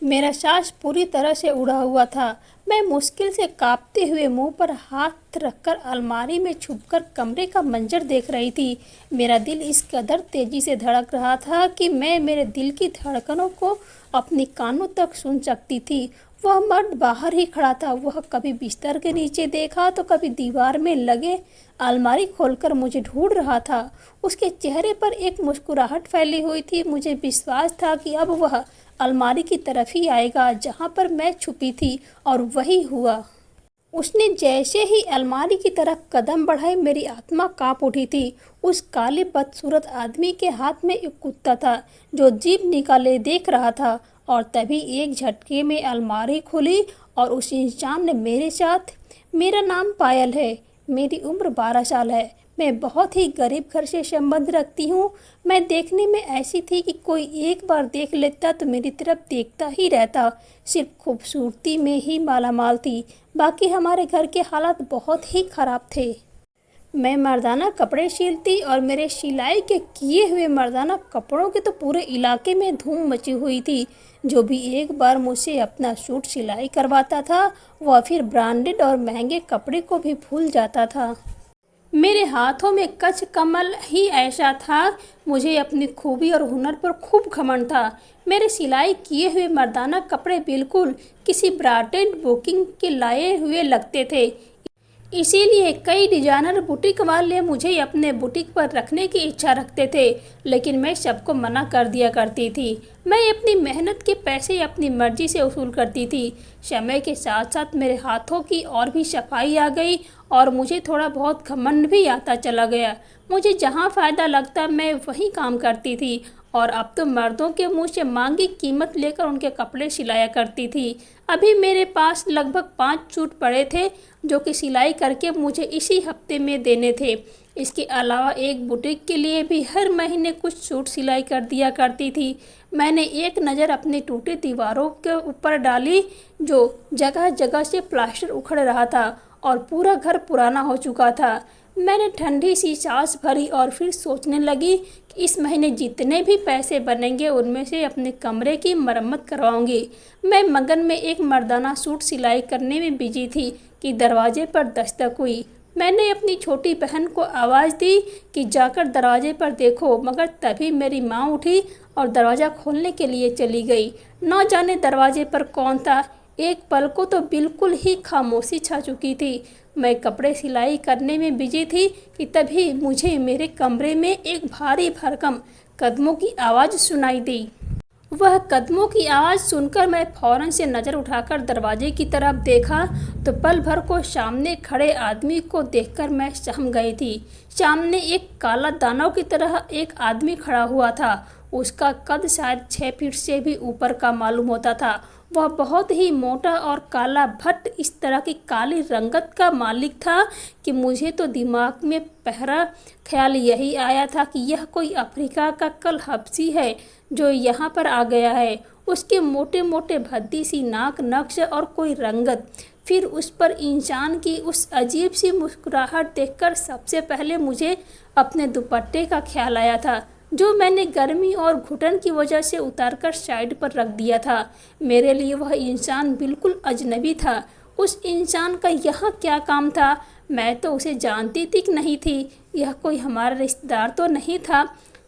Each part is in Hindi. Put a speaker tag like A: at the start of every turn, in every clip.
A: मेरा सांस पूरी तरह से उड़ा हुआ था। मैं मुश्किल से कांपते हुए मुंह पर हाथ रखकर अलमारी में छुपकर कमरे का मंजर देख रही थी। मेरा दिल इस कदर तेजी से धड़क रहा था कि मैं मेरे दिल की धड़कनों को अपनी कानों तक सुन सकती थी। वह मर्द बाहर ही खड़ा था। वह कभी बिस्तर के नीचे देखा तो कभी दीवार में लगे अलमारी खोलकर मुझे ढूंढ रहा था। उसके चेहरे पर एक मुस्कुराहट फैली हुई थी। मुझे विश्वास था कि अब वह अलमारी की तरफ ही आएगा जहां पर मैं छुपी थी, और वही हुआ। उसने जैसे ही अलमारी की तरफ कदम बढ़ाए मेरी आत्मा कांप उठी थी। उस काले बदसूरत आदमी के हाथ में एक कुत्ता था जो जीभ निकाले देख रहा था, और तभी एक झटके में अलमारी खुली और उस इंसान ने मेरे साथ। मेरा नाम पायल है। मेरी उम्र 12 साल है। मैं बहुत ही गरीब घर से संबंध रखती हूँ। मैं देखने में ऐसी थी कि कोई एक बार देख लेता तो मेरी तरफ देखता ही रहता। सिर्फ खूबसूरती में ही मालामाल थी, बाकी हमारे घर के हालात बहुत ही ख़राब थे। मैं मर्दाना कपड़े सिलती और मेरे सिलाई के किए हुए मर्दाना कपड़ों की तो पूरे इलाके में धूम मची हुई थी। जो भी एक बार मुझसे अपना सूट सिलाई करवाता था वह फिर ब्रांडेड और महंगे कपड़े को भी भूल जाता था। मेरे हाथों में कच्छ कमल ही ऐसा था। मुझे अपनी खूबी और हुनर पर खूब घमंड था। मेरे सिलाई किए हुए मर्दाना कपड़े बिल्कुल किसी ब्रांडेड बुकिंग के लाए हुए लगते थे। इसीलिए कई डिजाइनर बुटीक वाले मुझे अपने बुटीक पर रखने की इच्छा रखते थे, लेकिन मैं सबको मना कर दिया करती थी। मैं अपनी मेहनत के पैसे अपनी मर्जी से वसूल करती थी। समय के साथ साथ मेरे हाथों की और भी सफाई आ गई और मुझे थोड़ा बहुत घमंड भी आता चला गया। मुझे जहाँ फ़ायदा लगता मैं वहीं काम करती थी, और अब तो मर्दों के मुंह से मांगी कीमत लेकर उनके कपड़े सिलाया करती थी। अभी मेरे पास लगभग 5 सूट पड़े थे जो कि सिलाई करके मुझे इसी हफ्ते में देने थे। इसके अलावा एक बुटीक के लिए भी हर महीने कुछ सूट सिलाई कर दिया करती थी। मैंने एक नज़र अपनी टूटी दीवारों के ऊपर डाली जो जगह जगह से प्लास्टर उखड़ रहा था और पूरा घर पुराना हो चुका था। मैंने ठंडी सी सांस भरी और फिर सोचने लगी कि इस महीने जितने भी पैसे बनेंगे उनमें से अपने कमरे की मरम्मत करवाऊंगी। मैं मगन में एक मर्दाना सूट सिलाई करने में बिजी थी कि दरवाजे पर दस्तक हुई। मैंने अपनी छोटी बहन को आवाज़ दी कि जाकर दरवाजे पर देखो, मगर तभी मेरी माँ उठी और दरवाज़ा खोलने के लिए चली गई। न जाने दरवाजे पर कौन था। एक पल को तो बिल्कुल ही खामोशी छा चुकी थी। मैं कपड़े सिलाई करने में बिजी थी कि तभी मुझे मेरे कमरे में एक भारी भरकम कदमों की आवाज़ सुनाई दी। वह कदमों की आवाज़ सुनकर मैं फौरन से नज़र उठाकर दरवाजे की तरफ देखा तो पल भर को सामने खड़े आदमी को देखकर मैं सहम गई थी। सामने एक काला दानव की तरह एक आदमी खड़ा हुआ था। उसका कद शायद 6 फीट से भी ऊपर का मालूम होता था। वह बहुत ही मोटा और काला भट्ट इस तरह की काली रंगत का मालिक था कि मुझे तो दिमाग में पहला ख्याल यही आया था कि यह कोई अफ्रीका का कल हबशी है जो यहाँ पर आ गया है। उसके मोटे मोटे भद्दी सी नाक नक्श और कोई रंगत। फिर उस पर इंसान की उस अजीब सी मुस्कुराहट देखकर सबसे पहले मुझे अपने दुपट्टे का ख्याल आया था जो मैंने गर्मी और घुटन की वजह से उतारकर साइड पर रख दिया था। मेरे लिए वह इंसान बिल्कुल अजनबी था। उस इंसान का यहाँ क्या काम था? मैं तो उसे जानती तक नहीं थी। यह कोई हमारा रिश्तेदार तो नहीं था,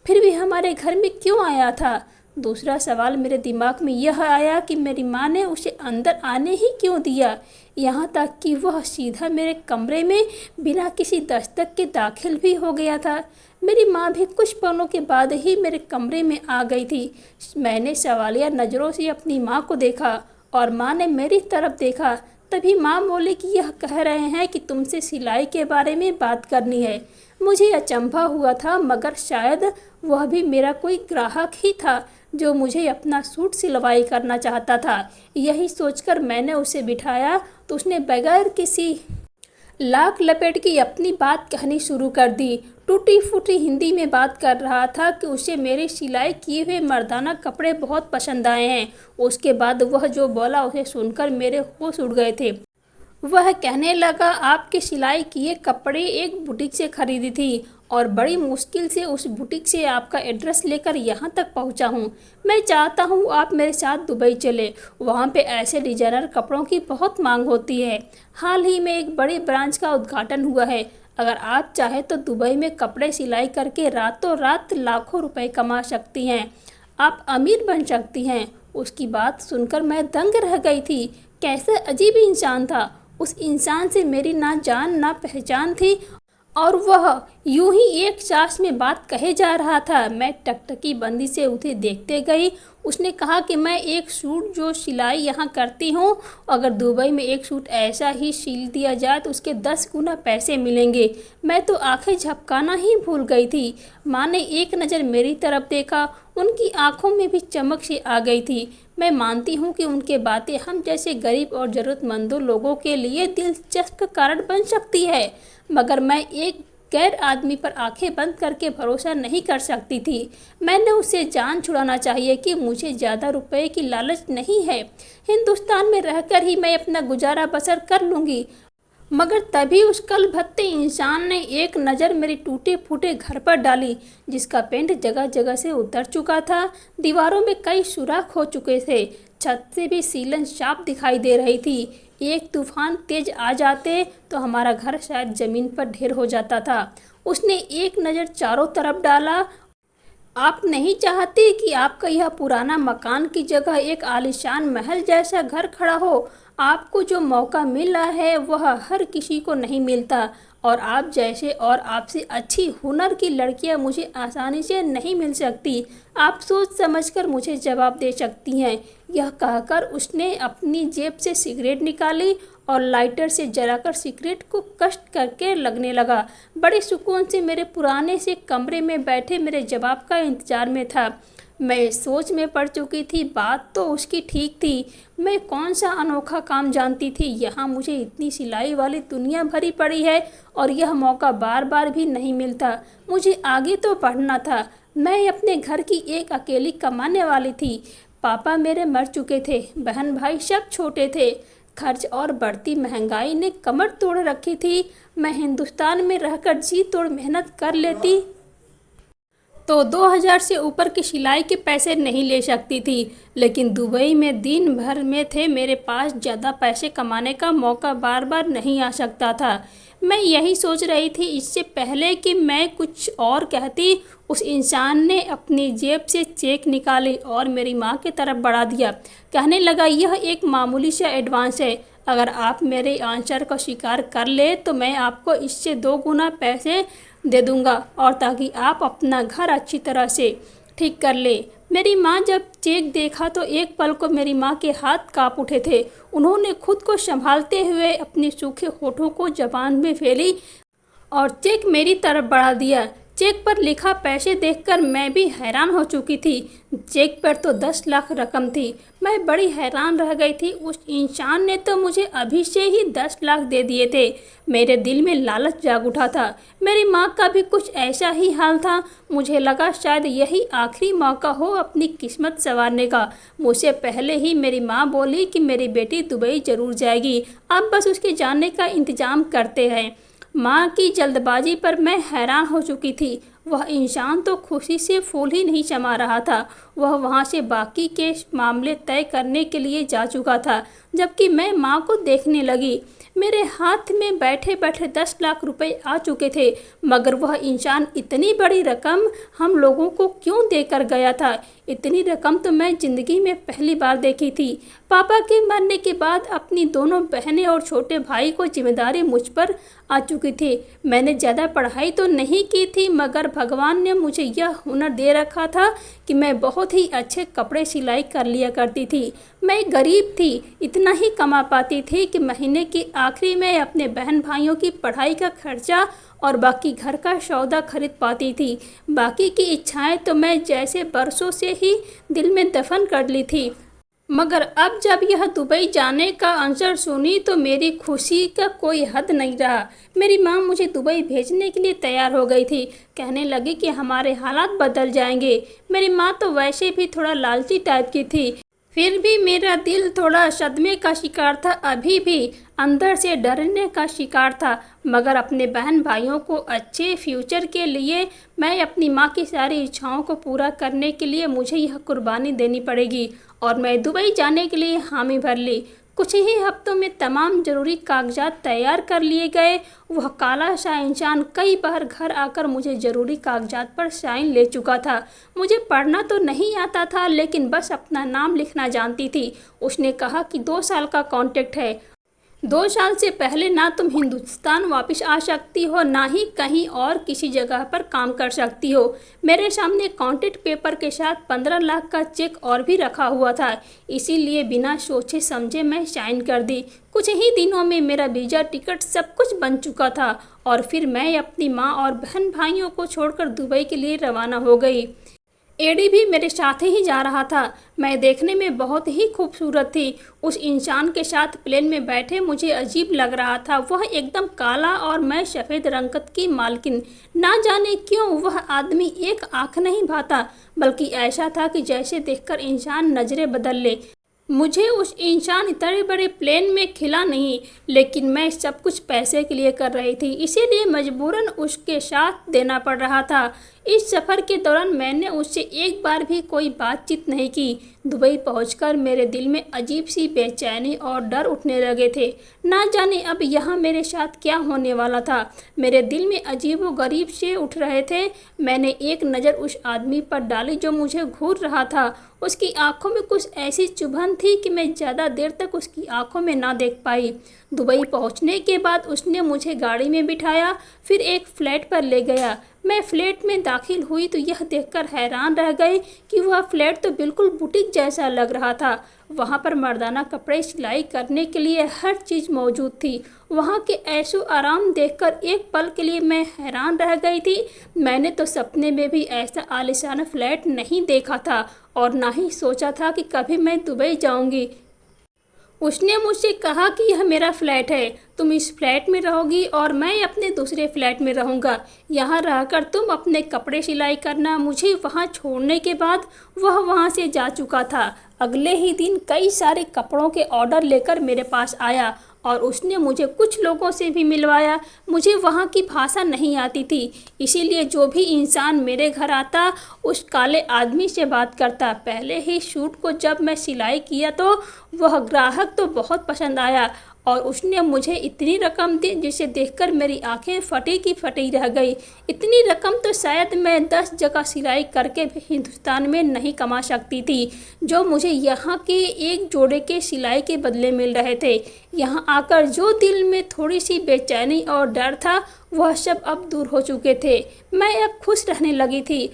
A: फिर भी हमारे घर में क्यों आया था? दूसरा सवाल मेरे दिमाग में यह आया कि मेरी माँ ने उसे अंदर आने ही क्यों दिया, यहाँ तक कि वह सीधा मेरे कमरे में बिना किसी दस्तक के दाखिल भी हो गया था। मेरी माँ भी कुछ पलों के बाद ही मेरे कमरे में आ गई थी। मैंने सवालिया नज़रों से अपनी माँ को देखा और माँ ने मेरी तरफ देखा। तभी माँ बोली कि यह कह रहे हैं कि तुमसे सिलाई के बारे में बात करनी है। मुझे अचंभा हुआ था, मगर शायद वह भी मेरा कोई ग्राहक ही था जो मुझे अपना सूट सिलवाई करना चाहता था। यही सोचकर मैंने उसे बिठाया तो उसने बगैर किसी लाख लपेट की अपनी बात कहनी शुरू कर दी। टूटी फूटी हिंदी में बात कर रहा था कि उसे मेरे सिलाई किए हुए मर्दाना कपड़े बहुत पसंद आए हैं। उसके बाद वह जो बोला उसे सुनकर मेरे होश उड़ गए थे। वह कहने लगा, आपके सिलाई किए कपड़े एक बुटीक से खरीदी थी और बड़ी मुश्किल से उस बुटीक से आपका एड्रेस लेकर यहाँ तक पहुँचा हूँ। मैं चाहता हूँ आप मेरे साथ दुबई चले। वहाँ पे ऐसे डिजाइनर कपड़ों की बहुत मांग होती है। हाल ही में एक बड़े ब्रांच का उद्घाटन हुआ है। अगर आप चाहें तो दुबई में कपड़े सिलाई करके रातों रात लाखों रुपए कमा सकती हैं। आप अमीर बन सकती हैं। उसकी बात सुनकर मैं दंग रह गई थी। कैसा अजीब इंसान था। उस इंसान से मेरी ना जान ना पहचान थी और वह यूं ही एक सांस में बात कहे जा रहा था। मैं टकटकी बंदी से उसे देखते गई। उसने कहा कि मैं एक सूट जो सिलाई यहाँ करती हूँ, अगर दुबई में एक सूट ऐसा ही सिल दिया जाए तो उसके 10 गुना पैसे मिलेंगे। मैं तो आंखें झपकाना ही भूल गई थी। माँ ने एक नज़र मेरी तरफ देखा। उनकी आंखों में भी चमक सी आ गई थी। मैं मानती हूँ कि उनके बातें हम जैसे गरीब और ज़रूरतमंदों लोगों के लिए दिलचस्प कारण बन सकती है, मगर मैं एक गैर आदमी पर आंखें बंद करके भरोसा नहीं कर सकती थी। मैंने उससे जान छुड़ाना चाहिए कि मुझे ज़्यादा रुपए की लालच नहीं है। हिंदुस्तान में रहकर ही मैं अपना गुजारा बसर कर लूँगी। मगर तभी उस कल भत्ते इंसान ने एक नज़र मेरे टूटे फूटे घर पर डाली, जिसका पेंट जगह जगह से उतर चुका था। दीवारों में कई सुराख हो चुके थे। छत से भी सीलन साफ दिखाई दे रही थी। एक तूफान तेज आ जाते तो हमारा घर शायद ज़मीन पर ढेर हो जाता था। उसने एक नज़र चारों तरफ डाला। आप नहीं चाहते कि आपका यह पुराना मकान की जगह एक आलीशान महल जैसा घर खड़ा हो। आपको जो मौका मिल रहा है वह हर किसी को नहीं मिलता और आप जैसे और आपसे अच्छी हुनर की लड़कियां मुझे आसानी से नहीं मिल सकती। आप सोच समझकर मुझे जवाब दे सकती हैं। यह कहकर उसने अपनी जेब से सिगरेट निकाली और लाइटर से जलाकर सिगरेट को कष्ट करके लगने लगा। बड़े सुकून से मेरे पुराने से कमरे में बैठे मेरे जवाब का इंतजार में था। मैं सोच में पड़ चुकी थी। बात तो उसकी ठीक थी। मैं कौन सा अनोखा काम जानती थी। यहाँ मुझे इतनी सिलाई वाली दुनिया भरी पड़ी है और यह मौका बार बार भी नहीं मिलता। मुझे आगे तो बढ़ना था। मैं अपने घर की एक अकेली कमाने वाली थी। पापा मेरे मर चुके थे। बहन भाई सब छोटे थे। खर्च और बढ़ती महंगाई ने कमर तोड़ रखी थी। मैं हिंदुस्तान में रहकर जी तोड़ मेहनत कर लेती तो 2000 से ऊपर की सिलाई के पैसे नहीं ले सकती थी, लेकिन दुबई में दिन भर में थे मेरे पास ज़्यादा पैसे कमाने का मौका बार बार नहीं आ सकता था। मैं यही सोच रही थी। इससे पहले कि मैं कुछ और कहती, उस इंसान ने अपनी जेब से चेक निकाली और मेरी माँ की तरफ बढ़ा दिया। कहने लगा, यह एक मामूली सा एडवांस है। अगर आप मेरे आंसर को स्वीकार कर ले तो मैं आपको इससे 2 गुना पैसे दे दूंगा और ताकि आप अपना घर अच्छी तरह से ठीक कर ले। मेरी माँ जब चेक देखा तो एक पल को मेरी माँ के हाथ कांप उठे थे। उन्होंने खुद को संभालते हुए अपने सूखे होठों को ज़बान में फैली और चेक मेरी तरफ बढ़ा दिया। चेक पर लिखा पैसे देखकर मैं भी हैरान हो चुकी थी। चेक पर तो 10 लाख रकम थी। मैं बड़ी हैरान रह गई थी। उस इंसान ने तो मुझे अभी से ही 10 लाख दे दिए थे। मेरे दिल में लालच जाग उठा था। मेरी माँ का भी कुछ ऐसा ही हाल था। मुझे लगा शायद यही आखिरी मौका हो अपनी किस्मत संवारने का। मुझसे पहले ही मेरी माँ बोली कि मेरी बेटी दुबई जरूर जाएगी, आप बस उसके जाने का इंतज़ाम करते हैं। माँ की जल्दबाजी पर मैं हैरान हो चुकी थी। वह इंसान तो खुशी से फूल ही नहीं समा रहा था। वह वहाँ से बाकी के मामले तय करने के लिए जा चुका था, जबकि मैं माँ को देखने लगी। मेरे हाथ में बैठे बैठे 10 लाख रुपए आ चुके थे, मगर वह इंसान इतनी बड़ी रकम हम लोगों को क्यों देकर गया था। इतनी रकम तो मैं ज़िंदगी में पहली बार देखी थी। पापा के मरने के बाद अपनी दोनों बहनें और छोटे भाई को जिम्मेदारी मुझ पर आ चुकी थी। मैंने ज़्यादा पढ़ाई तो नहीं की थी, मगर भगवान ने मुझे यह हुनर दे रखा था कि मैं बहुत ही अच्छे कपड़े सिलाई कर लिया करती थी। मैं गरीब थी, इतना ही कमा पाती थी कि महीने की आखिरी में अपने बहन भाइयों की पढ़ाई का खर्चा और बाकी घर का सौदा खरीद पाती थी। बाकी की इच्छाएं तो मैं जैसे बरसों से ही दिल में दफन कर ली थी। मगर अब जब यह दुबई जाने का आंसर सुनी तो मेरी खुशी का कोई हद नहीं रहा। मेरी माँ मुझे दुबई भेजने के लिए तैयार हो गई थी। कहने लगी कि हमारे हालात बदल जाएंगे। मेरी माँ तो वैसे भी थोड़ा लालची टाइप की थी। फिर भी मेरा दिल थोड़ा सदमे का शिकार था, अभी भी अंदर से डरने का शिकार था। मगर अपने बहन भाइयों को अच्छे फ्यूचर के लिए, मैं अपनी माँ की सारी इच्छाओं को पूरा करने के लिए मुझे यह कुर्बानी देनी पड़ेगी और मैं दुबई जाने के लिए हामी भर ली। कुछ ही हफ्तों में तमाम ज़रूरी कागजात तैयार कर लिए गए। वह काला सा इंसान कई बार घर आकर मुझे ज़रूरी कागजात पर साइन ले चुका था। मुझे पढ़ना तो नहीं आता था, लेकिन बस अपना नाम लिखना जानती थी। उसने कहा कि 2 साल का कॉन्ट्रैक्ट है। 2 साल से पहले ना तुम हिंदुस्तान वापस आ सकती हो, ना ही कहीं और किसी जगह पर काम कर सकती हो। मेरे सामने कॉन्ट्रैक्ट पेपर के साथ 15 लाख का चेक और भी रखा हुआ था, इसीलिए बिना सोचे समझे मैं साइन कर दी। कुछ ही दिनों में मेरा वीज़ा, टिकट सब कुछ बन चुका था और फिर मैं अपनी माँ और बहन भाइयों को छोड़कर दुबई के लिए रवाना हो गई। एडी भी मेरे साथ ही जा रहा था। मैं देखने में बहुत ही खूबसूरत थी। उस इंसान के साथ प्लेन में बैठे मुझे अजीब लग रहा था। वह एकदम काला और मैं सफ़ेद रंगत की मालकिन। ना जाने क्यों वह आदमी एक आँख नहीं भाता, बल्कि ऐसा था कि जैसे देखकर इंसान नज़रें बदल ले। मुझे उस इंसान इतने बड़े प्लेन में खिला नहीं, लेकिन मैं सब कुछ पैसे के लिए कर रही थी, इसीलिए मजबूरन उसके साथ देना पड़ रहा था। इस सफ़र के दौरान मैंने उससे एक बार भी कोई बातचीत नहीं की। दुबई पहुंचकर मेरे दिल में अजीब सी बेचैनी और डर उठने लगे थे। ना जाने अब यहाँ मेरे साथ क्या होने वाला था। मेरे दिल में अजीबोगरीब से उठ रहे थे। मैंने एक नज़र उस आदमी पर डाली जो मुझे घूर रहा था। उसकी आंखों में कुछ ऐसी चुभन थी कि मैं ज़्यादा देर तक उसकी आंखों में ना देख पाई। दुबई पहुंचने के बाद उसने मुझे गाड़ी में बिठाया, फिर एक फ्लैट पर ले गया। मैं फ्लैट में दाखिल हुई तो यह देखकर हैरान रह गई कि वह फ्लैट तो बिल्कुल बुटीक जैसा लग रहा था। वहाँ पर मर्दाना कपड़े सिलाई करने के लिए हर चीज़ मौजूद थी। वहाँ के ऐशो आराम देखकर एक पल के लिए मैं हैरान रह गई थी। मैंने तो सपने में भी ऐसा आलीशान फ्लैट नहीं देखा था और ना ही सोचा था कि कभी मैं दुबई जाऊँगी। उसने मुझसे कहा कि यह मेरा फ्लैट है, तुम इस फ्लैट में रहोगी और मैं अपने दूसरे फ्लैट में रहूँगा। यहाँ रहकर तुम अपने कपड़े सिलाई करना। मुझे वहाँ छोड़ने के बाद वह वहाँ से जा चुका था। अगले ही दिन कई सारे कपड़ों के ऑर्डर लेकर मेरे पास आया और उसने मुझे कुछ लोगों से भी मिलवाया। मुझे वहाँ की भाषा नहीं आती थी, इसीलिए जो भी इंसान मेरे घर आता उस काले आदमी से बात करता। पहले ही सूट को जब मैं सिलाई किया तो वह ग्राहक तो बहुत पसंद आया और उसने मुझे इतनी रकम दी जिसे देखकर मेरी आंखें फटी की फटी रह गई। इतनी रकम तो शायद मैं 10 जगह सिलाई करके भी हिंदुस्तान में नहीं कमा सकती थी, जो मुझे यहाँ के एक जोड़े के सिलाई के बदले मिल रहे थे। यहाँ आकर जो दिल में थोड़ी सी बेचैनी और डर था, वह सब अब दूर हो चुके थे। मैं अब खुश रहने लगी थी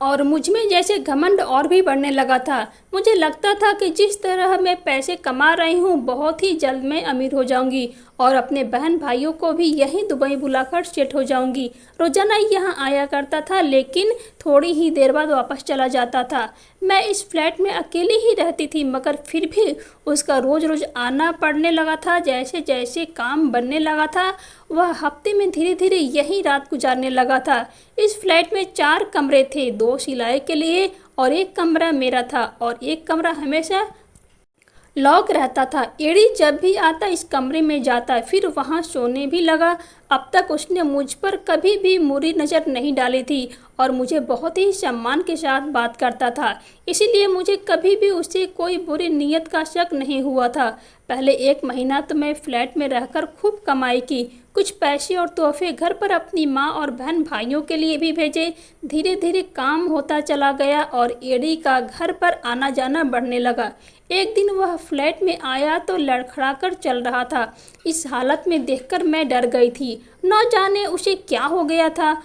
A: और मुझमें जैसे घमंड और भी बढ़ने लगा था। मुझे लगता था कि जिस तरह मैं पैसे कमा रही हूँ, बहुत ही जल्द मैं अमीर हो जाऊँगी और अपने बहन भाइयों को भी यहीं दुबई बुलाकर सेट हो जाऊँगी। रोज़ाना यहाँ आया करता था, लेकिन थोड़ी ही देर बाद वापस चला जाता था। मैं इस फ्लैट में अकेली ही रहती थी, मगर फिर भी उसका रोज़ रोज़ आना पड़ने लगा था। जैसे जैसे काम बनने लगा था, वह हफ्ते में धीरे धीरे यहीं रात गुजारने लगा था। इस फ्लैट में 4 कमरे थे, 2 सिलाई के लिए और एक कमरा मेरा था और एक कमरा हमेशा लॉक रहता था। एडी जब भी आता इस कमरे में जाता, फिर वहाँ सोने भी लगा। अब तक उसने मुझ पर कभी भी बुरी नज़र नहीं डाली थी और मुझे बहुत ही सम्मान के साथ बात करता था, इसीलिए मुझे कभी भी उससे कोई बुरी नीयत का शक नहीं हुआ था। पहले 1 महीना तो मैं फ्लैट में रहकर खूब कमाई की, कुछ पैसे और तोहफे घर पर अपनी माँ और बहन भाइयों के लिए भी भेजे। धीरे धीरे काम होता चला गया और एडी का घर पर आना जाना बढ़ने लगा। एक दिन वह फ्लैट में आया तो लड़खड़ाकर चल रहा था। इस हालत में देखकर मैं डर गई थी। न जाने उसे क्या हो गया था।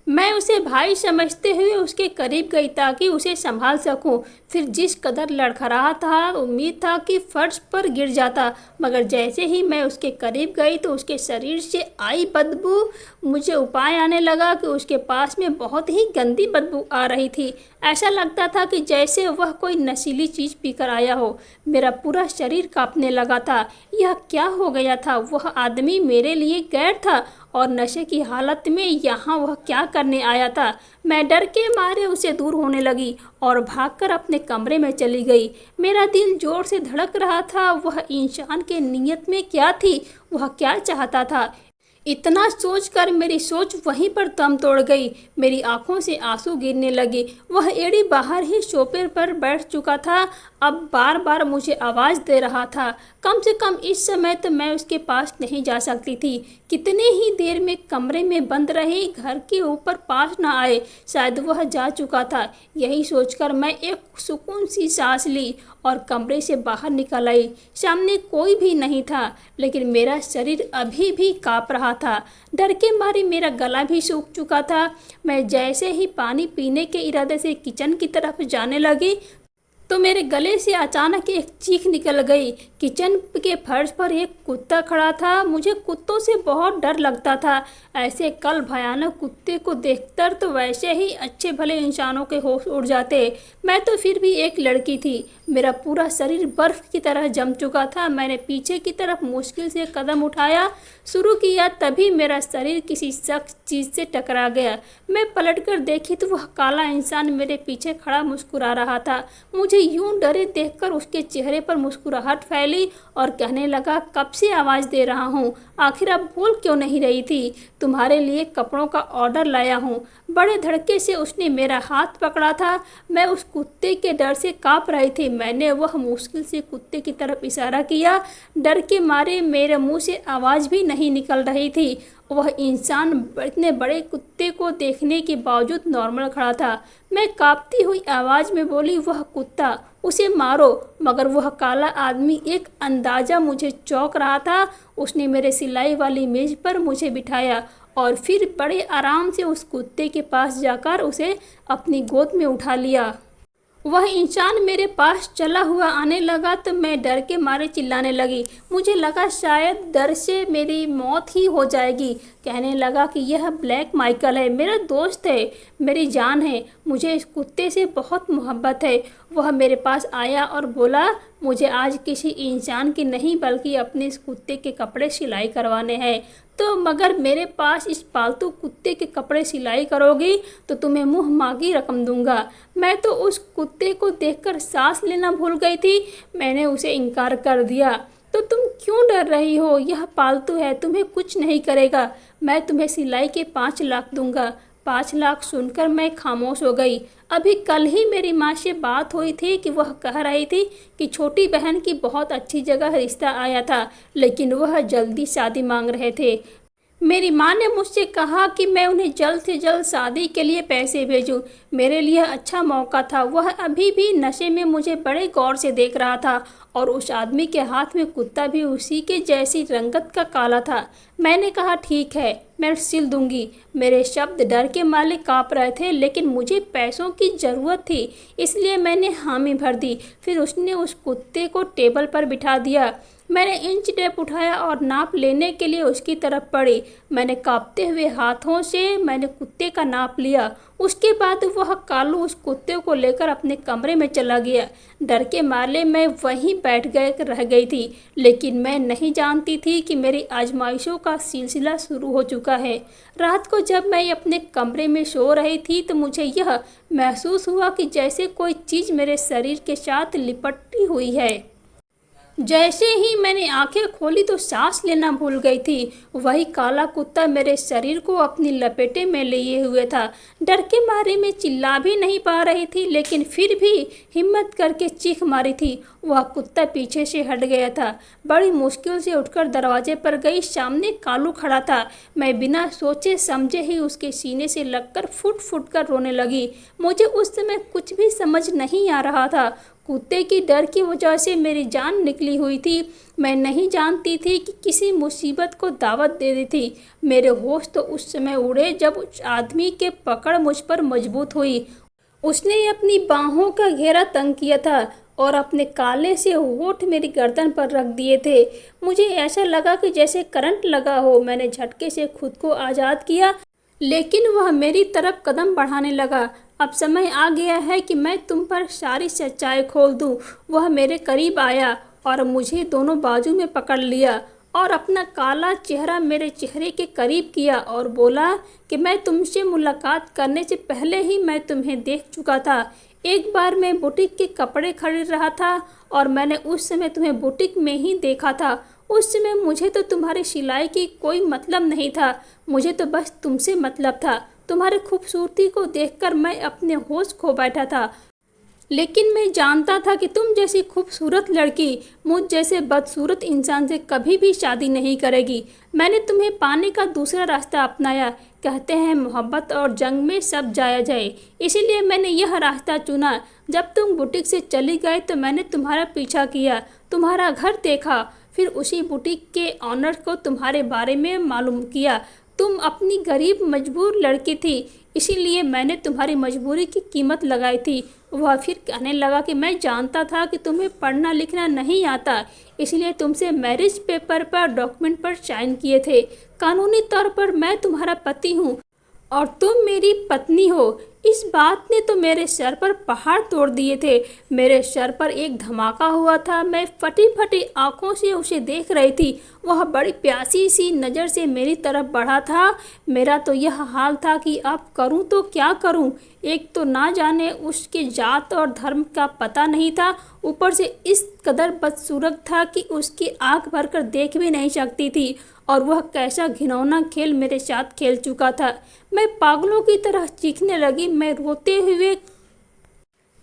A: मैं उसे भाई समझते हुए उसके करीब गई ताकि उसे संभाल सकूं। फिर जिस कदर लड़खड़ा था, उम्मीद था कि फर्श पर गिर जाता, मगर जैसे ही मैं उसके करीब गई तो उसके शरीर से आई बदबू, मुझे उपाय आने लगा कि उसके पास में बहुत ही गंदी बदबू आ रही थी। ऐसा लगता था कि जैसे वह कोई नशीली चीज़ पीकर आया हो। मेरा पूरा शरीर कांपने लगा था। यह क्या हो गया था? वह आदमी मेरे लिए गैर था और नशे की हालत में यहाँ वह क्या करने आया था? मैं डर के मारे उसे दूर होने लगी और भागकर अपने कमरे में चली गई। मेरा दिल जोर से धड़क रहा था। वह इंसान के नीयत में क्या थी, वह क्या चाहता था। इतना सोचकर मेरी सोच वहीं पर दम तोड़ गई। मेरी आंखों से आंसू गिरने लगे। वह एड़ी बाहर ही सोफे पर बैठ चुका था, अब बार बार मुझे आवाज़ दे रहा था। कम से कम इस समय तो मैं उसके पास नहीं जा सकती थी। कितने ही देर में कमरे में बंद रही, घर के ऊपर पास न आए, शायद वह जा चुका था। यही सोचकर मैं एक सुकून सी सांस ली और कमरे से बाहर निकल आई। सामने कोई भी नहीं था, लेकिन मेरा शरीर अभी भी काँप रहा था। डर के मारे मेरा गला भी सूख चुका था। मैं जैसे ही पानी पीने के इरादे से किचन की तरफ जाने लगी तो मेरे गले से अचानक एक चीख निकल गई। किचन के फर्श पर एक कुत्ता खड़ा था। मुझे कुत्तों से बहुत डर लगता था। ऐसे कल भयानक कुत्ते को देखकर तो वैसे ही अच्छे भले इंसानों के होश उड़ जाते। मैं तो फिर भी एक लड़की थी। मेरा पूरा शरीर बर्फ की तरह जम चुका था। मैंने पीछे की तरफ मुश्किल से कदम उठाया शुरू किया, तभी मेरा शरीर किसी सख्त चीज़ से टकरा गया। मैं पलटकर देखी तो वह काला इंसान मेरे पीछे खड़ा मुस्कुरा रहा था। मुझे यूं डरे देखकर उसके चेहरे पर मुस्कुराहट फैली और कहने लगा, कब से आवाज़ दे रहा हूँ, आखिर अब बोल क्यों नहीं रही थी? तुम्हारे लिए कपड़ों का ऑर्डर लाया हूँ। बड़े धड़के से उसने मेरा हाथ पकड़ा था। मैं उस कुत्ते के डर से काँप रही थी। मैंने वह मुश्किल से कुत्ते की तरफ इशारा किया। डर के मारे मेरे मुंह से आवाज़ भी नहीं निकल रही थी। वह इंसान इतने बड़े कुत्ते को देखने के बावजूद नॉर्मल खड़ा था। मैं कांपती हुई आवाज़ में बोली, वह कुत्ता, उसे मारो। मगर वह काला आदमी एक अंदाज़ा मुझे चौंक रहा था। उसने मेरे सिलाई वाली मेज़ पर मुझे बिठाया और फिर बड़े आराम से उस कुत्ते के पास जाकर उसे अपनी गोद में उठा लिया। वह इंसान मेरे पास चला हुआ आने लगा तो मैं डर के मारे चिल्लाने लगी। मुझे लगा शायद डर से मेरी मौत ही हो जाएगी। कहने लगा कि यह ब्लैक माइकल है, मेरा दोस्त है, मेरी जान है, मुझे इस कुत्ते से बहुत मोहब्बत है। वह मेरे पास आया और बोला, मुझे आज किसी इंसान की नहीं बल्कि अपने इस कुत्ते के कपड़े सिलाई करवाने हैं। तो मगर मेरे पास इस पालतू कुत्ते के कपड़े सिलाई करोगी तो तुम्हें मुँह मांगी रकम दूंगा। मैं तो उस कुत्ते को देखकर सांस लेना भूल गई थी। मैंने उसे इनकार कर दिया। तो तुम क्यों डर रही हो? यह पालतू है, तुम्हें कुछ नहीं करेगा। मैं तुम्हें सिलाई के 5 लाख दूंगा। 5 लाख सुनकर मैं खामोश हो गई। अभी कल ही मेरी माँ से बात हुई थी कि वह कह रही थी कि छोटी बहन की बहुत अच्छी जगह रिश्ता आया था, लेकिन वह जल्दी शादी मांग रहे थे। मेरी माँ ने मुझसे कहा कि मैं उन्हें जल्द से जल्द शादी के लिए पैसे भेजूं। मेरे लिए अच्छा मौका था। वह अभी भी नशे में मुझे बड़े गौर से देख रहा था और उस आदमी के हाथ में कुत्ता भी उसी के जैसी रंगत का काला था। मैंने कहा, ठीक है, मैं सिल दूंगी। मेरे शब्द डर के मारे काँप रहे थे, लेकिन मुझे पैसों की ज़रूरत थी, इसलिए मैंने हामी भर दी। फिर उसने उस कुत्ते को टेबल पर बिठा दिया। मैंने इंच टेप उठाया और नाप लेने के लिए उसकी तरफ बढ़ी। मैंने कांपते हुए हाथों से मैंने कुत्ते का नाप लिया। उसके बाद वह कालू उस कुत्ते को लेकर अपने कमरे में चला गया। डर के मारे मैं वहीं रह गई थी, लेकिन मैं नहीं जानती थी कि मेरी आजमाइशों का सिलसिला शुरू हो चुका है। रात को जब मैं अपने कमरे में सो रही थी तो मुझे यह महसूस हुआ कि जैसे कोई चीज़ मेरे शरीर के साथ लिपटी हुई है। जैसे ही मैंने आंखें खोली तो सांस लेना भूल गई थी। वही काला कुत्ता मेरे शरीर को अपनी लपेटे में लिए हुए था। डर के मारे मैं चिल्ला भी नहीं पा रही थी, लेकिन फिर भी हिम्मत करके चीख मारी थी। वह कुत्ता पीछे से हट गया था। बड़ी मुश्किल से उठकर दरवाजे पर गई। सामने कालू खड़ा था। मैं बिना सोचे समझे ही उसके सीने से लगकर फुट फुट कर रोने लगी। मुझे उस समय कुछ भी समझ नहीं आ रहा था। कुत्ते की डर की वजह से मेरी जान निकली हुई थी। मैं नहीं जानती थी कि किसी मुसीबत को दावत दे दी थी। मेरे होश तो उस समय उड़े जब उस आदमी के पकड़ मुझ पर मजबूत हुई। उसने अपनी बाहों का घेरा तंग किया था और अपने काले से होठ मेरी गर्दन पर रख दिए थे। मुझे ऐसा लगा कि जैसे करंट लगा हो। मैंने झटके से खुद को आज़ाद किया, लेकिन वह मेरी तरफ कदम बढ़ाने लगा। अब समय आ गया है कि मैं तुम पर सारी सच्चाई खोल दूं। वह मेरे करीब आया और मुझे दोनों बाजू में पकड़ लिया और अपना काला चेहरा मेरे चेहरे के करीब किया और बोला कि मैं तुमसे मुलाकात करने से पहले ही मैं तुम्हें देख चुका था। एक बार मैं बुटीक के कपड़े खरीद रहा था और मैंने उस समय तुम्हें बुटीक में ही देखा था। उस समय मुझे तो तुम्हारी सिलाई की कोई मतलब नहीं था, मुझे तो बस तुमसे मतलब था। तुम्हारी खूबसूरती को देखकर मैं अपने होश खो बैठा था। लेकिन मैं जानता था कि तुम जैसी खूबसूरत लड़की मुझ जैसे बदसूरत इंसान से कभी भी शादी नहीं करेगी। मैंने तुम्हें पाने का दूसरा रास्ता अपनाया। कहते हैं मोहब्बत और जंग में सब जाया जाए, इसीलिए मैंने यह रास्ता चुना। जब तुम बुटीक से चली गए तो मैंने तुम्हारा पीछा किया, तुम्हारा घर देखा, फिर उसी बुटीक के ऑनर को तुम्हारे बारे में मालूम किया। तुम अपनी गरीब मजबूर लड़की थी, इसीलिए मैंने तुम्हारी मजबूरी की कीमत लगाई थी। वह फिर कहने लगा कि मैं जानता था कि तुम्हें पढ़ना लिखना नहीं आता, इसलिए तुमसे मैरिज पेपर पर डॉक्यूमेंट पर साइन किए थे। कानूनी तौर पर मैं तुम्हारा पति हूँ और तुम मेरी पत्नी हो। इस बात ने तो मेरे सर पर पहाड़ तोड़ दिए थे। मेरे सर पर एक धमाका हुआ था। मैं फटी फटी आंखों से उसे देख रही थी। वह बड़ी प्यासी सी नज़र से मेरी तरफ बढ़ा था। मेरा तो यह हाल था कि अब करूं तो क्या करूं। एक तो ना जाने उसके जात और धर्म का पता नहीं था, ऊपर से इस कदर बदसूरत था कि उसकी आंख भरकर देख भी नहीं सकती थी। और वह कैसा घिनौना खेल मेरे साथ खेल चुका था। मैं पागलों की तरह चीखने लगी। मैं रोते हुए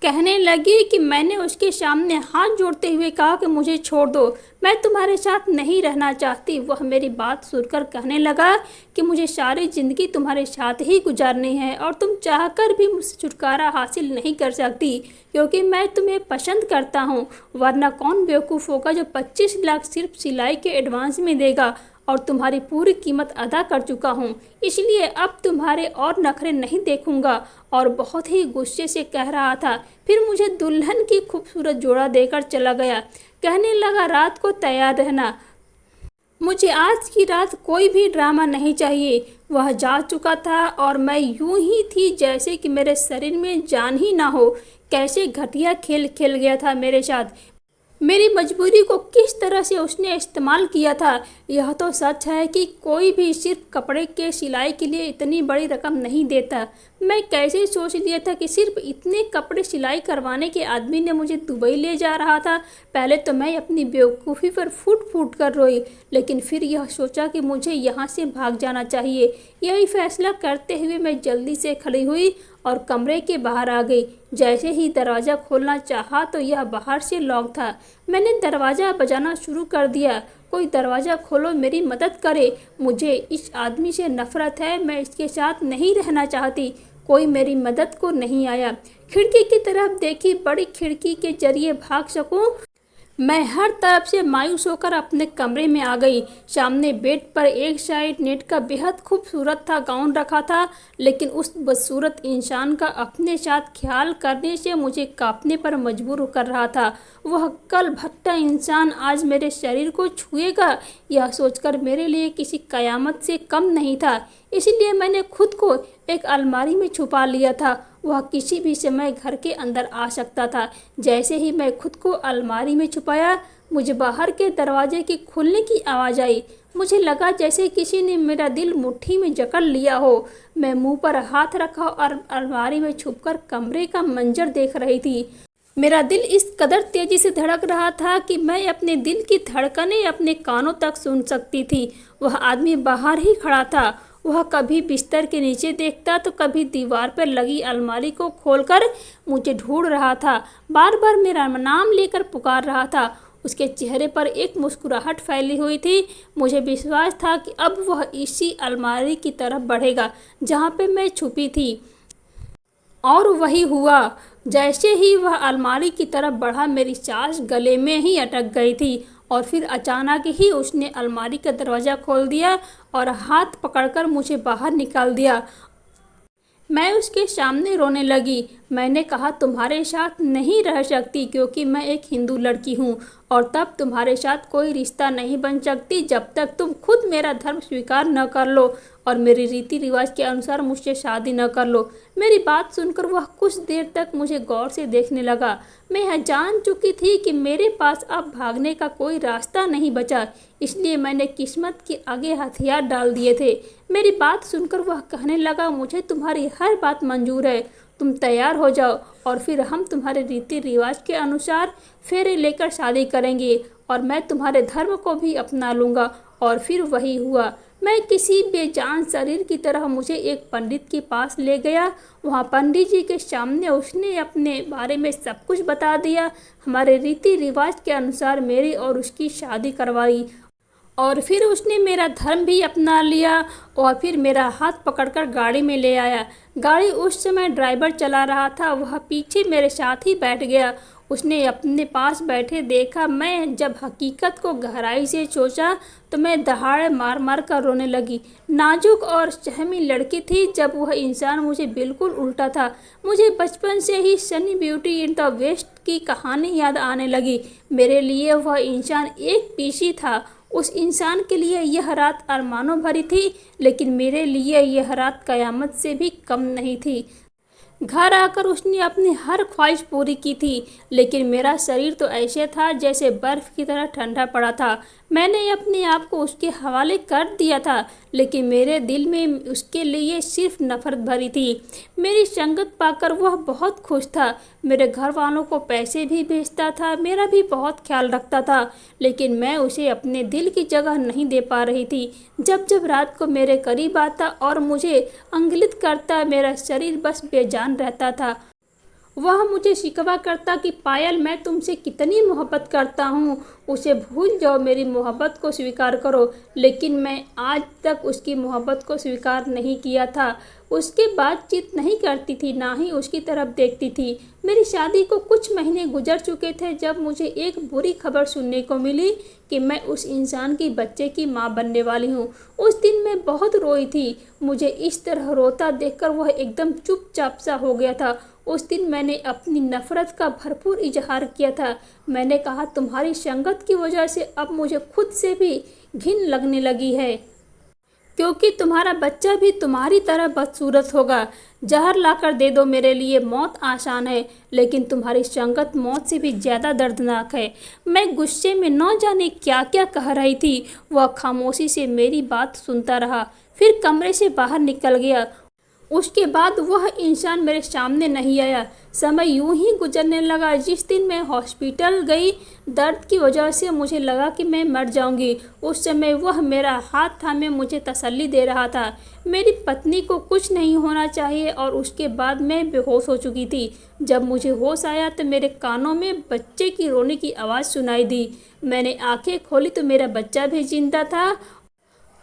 A: कहने लगी कि मैंने उसके सामने हाथ जोड़ते हुए कहा कि मुझे छोड़ दो, मैं तुम्हारे साथ नहीं रहना चाहती। वह मेरी बात सुनकर कहने लगा कि मुझे सारी ज़िंदगी तुम्हारे साथ ही गुजारनी है और तुम चाहकर भी मुझसे छुटकारा हासिल नहीं कर सकती, क्योंकि मैं तुम्हें पसंद करता हूँ। वरना कौन बेवकूफ़ होगा जो 25 लाख सिर्फ सिलाई के एडवांस में देगा, और तुम्हारी पूरी कीमत अदा कर चुका हूँ। इसलिए अब तुम्हारे और नखरे नहीं देखूंगा। और बहुत ही गुस्से से कह रहा था। फिर मुझे दुल्हन की खूबसूरत जोड़ा देकर चला गया। कहने लगा रात को तैयार रहना, मुझे आज की रात कोई भी ड्रामा नहीं चाहिए। वह जा चुका था और मैं यूं ही थी जैसे कि मेरे शरीर में जान ही ना हो। कैसे घटिया खेल खेल गया था मेरे साथ। मेरी मजबूरी को किस तरह से उसने इस्तेमाल किया था। यह तो सच है कि कोई भी सिर्फ कपड़े के सिलाई के लिए इतनी बड़ी रकम नहीं देता। मैं कैसे सोच लिया था कि सिर्फ इतने कपड़े सिलाई करवाने के आदमी ने मुझे दुबई ले जा रहा था। पहले तो मैं अपनी बेवकूफ़ी पर फूट फूट कर रोई, लेकिन फिर यह सोचा कि मुझे यहाँ से भाग जाना चाहिए। यही फैसला करते हुए मैं जल्दी से खड़ी हुई और कमरे के बाहर आ गई। जैसे ही दरवाज़ा खोलना चाहा तो यह बाहर से लॉक था। मैंने दरवाज़ा बजाना शुरू कर दिया, कोई दरवाज़ा खोलो, मेरी मदद करे, मुझे इस आदमी से नफरत है, मैं इसके साथ नहीं रहना चाहती। कोई मेरी मदद को नहीं आया। खिड़की की तरफ देखी, बड़ी खिड़की के जरिए भाग सकूं। मैं हर तरफ से मायूस होकर अपने कमरे में आ गई। सामने बेड पर एक साइड नेट का बेहद खूबसूरत था गाउन रखा था, लेकिन उस बदसूरत इंसान का अपने साथ ख्याल करने से मुझे कांपने पर मजबूर कर रहा था। वह कल भट्टा इंसान आज मेरे शरीर को छुएगा, यह सोचकर मेरे लिए किसी कयामत से कम नहीं था। इसलिए मैंने खुद को एक अलमारी में छुपा लिया था। वह किसी भी समय घर के अंदर आ सकता था। जैसे ही मैं खुद को अलमारी में छुपाया, मुझे बाहर के दरवाजे की खुलने की आवाज़ आई। मुझे लगा जैसे किसी ने मेरा दिल मुट्ठी में जकड़ लिया हो। मैं मुंह पर हाथ रखा और अलमारी में छुपकर कमरे का मंजर देख रही थी। मेरा दिल इस कदर तेजी से धड़क रहा था कि मैं अपने दिल की धड़कनें अपने कानों तक सुन सकती थी। वह आदमी बाहर ही खड़ा था। वह कभी बिस्तर के नीचे देखता तो कभी दीवार पर लगी अलमारी को खोलकर मुझे ढूंढ रहा था। बार बार मेरा नाम लेकर पुकार रहा था। उसके चेहरे पर एक मुस्कुराहट फैली हुई थी। मुझे विश्वास था कि अब वह इसी अलमारी की तरफ बढ़ेगा जहाँ पे मैं छुपी थी। और वही हुआ। जैसे ही वह अलमारी की तरफ बढ़ा, मेरी सांस गले में ही अटक गई थी और फिर अचानक ही उसने अलमारी का दरवाज़ा खोल दिया और हाथ पकड़कर मुझे बाहर निकाल दिया। मैं उसके सामने रोने लगी। मैंने कहा तुम्हारे साथ नहीं रह सकती क्योंकि मैं एक हिंदू लड़की हूँ, और तब तुम्हारे साथ कोई रिश्ता नहीं बन सकती जब तक तुम खुद मेरा धर्म स्वीकार न कर लो और मेरे रीति रिवाज के अनुसार मुझसे शादी न कर लो। मेरी बात सुनकर वह कुछ देर तक मुझे गौर से देखने लगा। मैं यह जान चुकी थी कि मेरे पास अब भागने का कोई रास्ता नहीं बचा, इसलिए मैंने किस्मत के आगे हथियार डाल दिए थे। मेरी बात सुनकर वह कहने लगा मुझे तुम्हारी हर बात मंजूर है, तुम तैयार हो जाओ और फिर हम तुम्हारे रीति रिवाज के अनुसार फेरे लेकर शादी करेंगे और मैं तुम्हारे धर्म को भी अपना लूँगा। और फिर वही हुआ। मैं किसी बेजान शरीर की तरह मुझे एक पंडित के पास ले गया। वहाँ पंडित जी के सामने उसने अपने बारे में सब कुछ बता दिया। हमारे रीति रिवाज के अनुसार मेरी और उसकी शादी करवाई और फिर उसने मेरा धर्म भी अपना लिया और फिर मेरा हाथ पकड़कर गाड़ी में ले आया। गाड़ी उस समय ड्राइवर चला रहा था, वह पीछे मेरे साथ ही बैठ गया। उसने अपने पास बैठे देखा। मैं जब हकीकत को गहराई से सोचा तो मैं दहाड़े मार मार कर रोने लगी। नाजुक और सहमी लड़की थी जब वह इंसान मुझे बिल्कुल उल्टा था। मुझे बचपन से ही sunny beauty in the west की कहानी याद आने लगी। मेरे लिए वह इंसान एक पीसी था। उस इंसान के लिए यह रात अरमानों भरी थी, लेकिन मेरे लिए यह रात कयामत से भी कम नहीं थी। घर आकर उसने अपनी हर ख्वाहिश पूरी की थी, लेकिन मेरा शरीर तो ऐसे था जैसे बर्फ़ की तरह ठंडा पड़ा था। मैंने अपने आप को उसके हवाले कर दिया था, लेकिन मेरे दिल में उसके लिए सिर्फ नफ़रत भरी थी। मेरी संगत पाकर वह बहुत खुश था। मेरे घर वालों को पैसे भी भेजता था, मेरा भी बहुत ख्याल रखता था, लेकिन मैं उसे अपने दिल की जगह नहीं दे पा रही थी। जब जब रात को मेरे करीब आता और मुझे अंगलित करता, मेरा शरीर बस बेजान रहता था। वह मुझे शिकवा करता कि पायल, मैं तुमसे कितनी मोहब्बत करता हूँ, उसे भूल जाओ, मेरी मोहब्बत को स्वीकार करो। लेकिन मैं आज तक उसकी मोहब्बत को स्वीकार नहीं किया था। उसके बातचीत नहीं करती थी, ना ही उसकी तरफ देखती थी। मेरी शादी को कुछ महीने गुजर चुके थे जब मुझे एक बुरी खबर सुनने को मिली कि मैं उस इंसान की बच्चे की माँ बनने वाली हूँ। उस दिन मैं बहुत रोई थी। मुझे इस तरह रोता देखकर वह एकदम चुपचाप सा हो गया था। उस दिन मैंने अपनी नफ़रत का भरपूर इजहार किया था। मैंने कहा, तुम्हारी संगत की वजह से अब मुझे खुद से भी घिन लगने लगी है, क्योंकि तुम्हारा बच्चा भी तुम्हारी तरह बदसूरत होगा। जहर लाकर दे दो मेरे लिए, मौत आसान है, लेकिन तुम्हारी संगत मौत से भी ज़्यादा दर्दनाक है। मैं गुस्से में न जाने क्या क्या कह रही थी। वह खामोशी से मेरी बात सुनता रहा, फिर कमरे से बाहर निकल गया। उसके बाद वह इंसान मेरे सामने नहीं आया। समय यूं ही गुजरने लगा। जिस दिन मैं हॉस्पिटल गई, दर्द की वजह से मुझे लगा कि मैं मर जाऊंगी, उस समय वह मेरा हाथ थामे मुझे तसल्ली दे रहा था। मेरी पत्नी को कुछ नहीं होना चाहिए। और उसके बाद मैं बेहोश हो चुकी थी। जब मुझे होश आया तो मेरे कानों में बच्चे की रोने की आवाज़ सुनाई दी। मैंने आंखें खोली तो मेरा बच्चा भी जिंदा था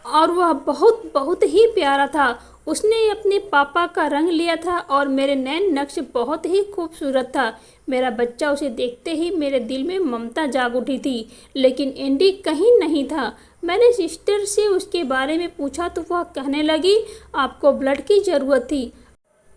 A: और वह बहुत बहुत ही प्यारा था। उसने अपने पापा का रंग लिया था और मेरे नैन नक्श बहुत ही खूबसूरत था। मेरा बच्चा, उसे देखते ही मेरे दिल में ममता जाग उठी थी। लेकिन एंडी कहीं नहीं था। मैंने सिस्टर से उसके बारे में पूछा तो वह कहने लगी, आपको ब्लड की ज़रूरत थी।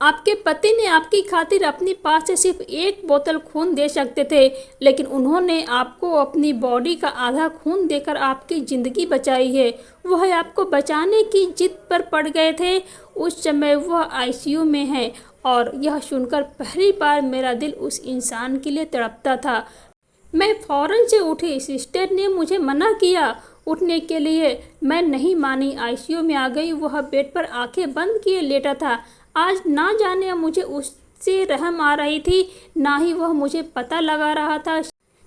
A: आपके पति ने आपकी खातिर अपने पास से सिर्फ एक बोतल खून दे सकते थे, लेकिन उन्होंने आपको अपनी बॉडी का आधा खून देकर आपकी ज़िंदगी बचाई है। वह आपको बचाने की जिद पर पड़ गए थे। उस समय वह आईसीयू में है। और यह सुनकर पहली बार मेरा दिल उस इंसान के लिए तड़पता था। मैं फौरन से उठी। सिस्टर ने मुझे मना किया उठने के लिए। मैं नहीं मानी, आईसीयू में आ गई। वह बेड पर आंखें बंद किए लेटा था। आज ना जाने मुझे उससे रहम आ रही थी, ना ही वह मुझे पता लगा रहा था।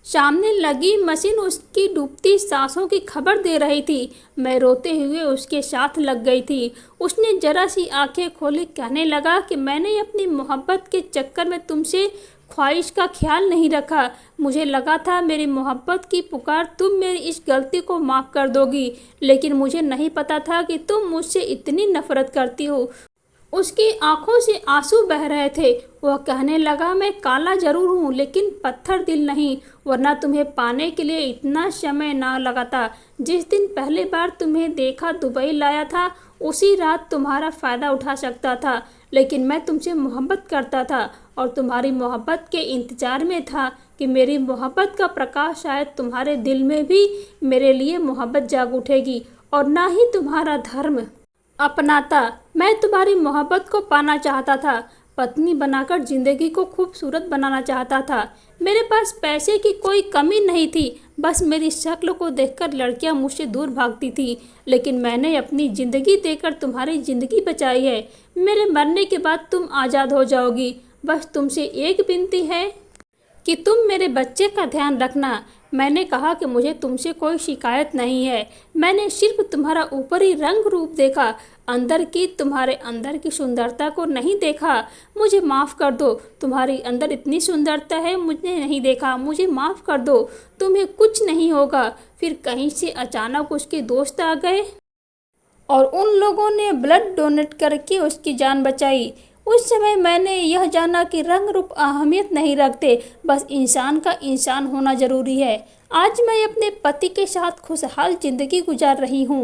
A: सामने लगी मशीन उसकी डूबती सांसों की खबर दे रही थी। मैं रोते हुए उसके साथ लग गई थी। उसने जरा सी आंखें खोली, कहने लगा कि मैंने अपनी मोहब्बत के चक्कर में तुमसे ख्वाहिश का ख्याल नहीं रखा। मुझे लगा था मेरी मोहब्बत की पुकार तुम मेरी इस गलती को माफ़ कर दोगी, लेकिन मुझे नहीं पता था कि तुम मुझसे इतनी नफरत करती हो। उसकी आंखों से आंसू बह रहे थे। वह कहने लगा, मैं काला जरूर हूँ लेकिन पत्थर दिल नहीं, वरना तुम्हें पाने के लिए इतना समय ना लगाता। जिस दिन पहली बार तुम्हें देखा दुबई लाया था, उसी रात तुम्हारा फ़ायदा उठा सकता था, लेकिन मैं तुमसे मोहब्बत करता था और तुम्हारी मोहब्बत के इंतज़ार में था कि मेरी मोहब्बत का प्रकाश शायद तुम्हारे दिल में भी मेरे लिए मोहब्बत जाग उठेगी और ना ही तुम्हारा धर्म अपनाता। मैं तुम्हारी मोहब्बत को पाना चाहता था, पत्नी बनाकर ज़िंदगी को खूबसूरत बनाना चाहता था। मेरे पास पैसे की कोई कमी नहीं थी, बस मेरी शक्ल को देखकर लड़कियां मुझसे दूर भागती थी। लेकिन मैंने अपनी ज़िंदगी देकर तुम्हारी ज़िंदगी बचाई है। मेरे मरने के बाद तुम आज़ाद हो जाओगी। बस तुमसे एक विनती है कि तुम मेरे बच्चे का ध्यान रखना। मैंने कहा कि मुझे तुमसे कोई शिकायत नहीं है, मैंने सिर्फ तुम्हारा ऊपरी रंग रूप देखा, तुम्हारे अंदर की सुंदरता को नहीं देखा। मुझे माफ़ कर दो, तुम्हारे अंदर इतनी सुंदरता है मुझे नहीं देखा, मुझे माफ़ कर दो, तुम्हें कुछ नहीं होगा। फिर कहीं से अचानक उसके दोस्त आ गए और उन लोगों ने ब्लड डोनेट करके उसकी जान बचाई। उस समय मैंने यह जाना कि रंग रूप अहमियत नहीं रखते, बस इंसान का इंसान होना ज़रूरी है। आज मैं अपने पति के साथ खुशहाल ज़िंदगी गुजार रही हूँ।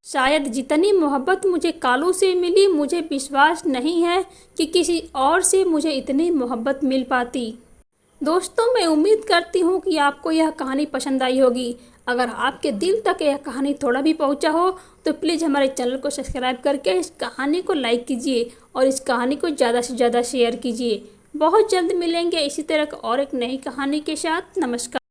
A: शायद जितनी मोहब्बत मुझे कालू से मिली, मुझे विश्वास नहीं है कि किसी और से मुझे इतनी मोहब्बत मिल पाती। दोस्तों, मैं उम्मीद करती हूँ कि आपको यह कहानी पसंद आई होगी। अगर आपके दिल तक यह कहानी थोड़ा भी पहुँचा हो तो प्लीज़ हमारे चैनल को सब्सक्राइब करके इस कहानी को लाइक कीजिए और इस कहानी को ज़्यादा से ज़्यादा शेयर कीजिए। बहुत जल्द मिलेंगे इसी तरह और एक नई कहानी के साथ। नमस्कार।